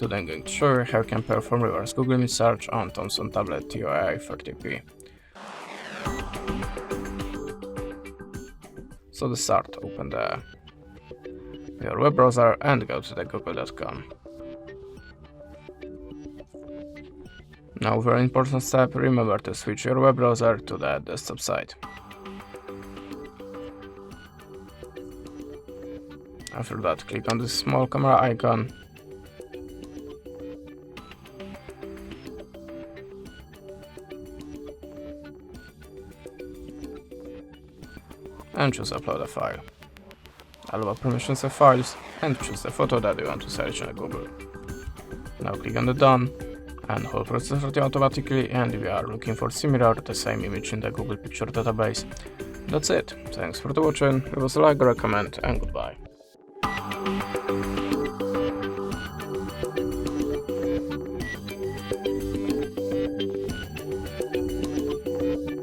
Today I'm going to show you how you can perform reverse Google image search on Thomson Tablet TOI 30p. So to start, open your web browser and go to the google.com. Now, very important step, remember to switch your web browser to the desktop side. After that, click on this small camera icon and choose Upload a file. Allow permissions of files and choose the photo that you want to search on Google. Now click on the Done and hold process start automatically, and we are looking for similar the same image in the Google Picture database. That's it. Thanks for watching. Leave us a like or a comment, and goodbye.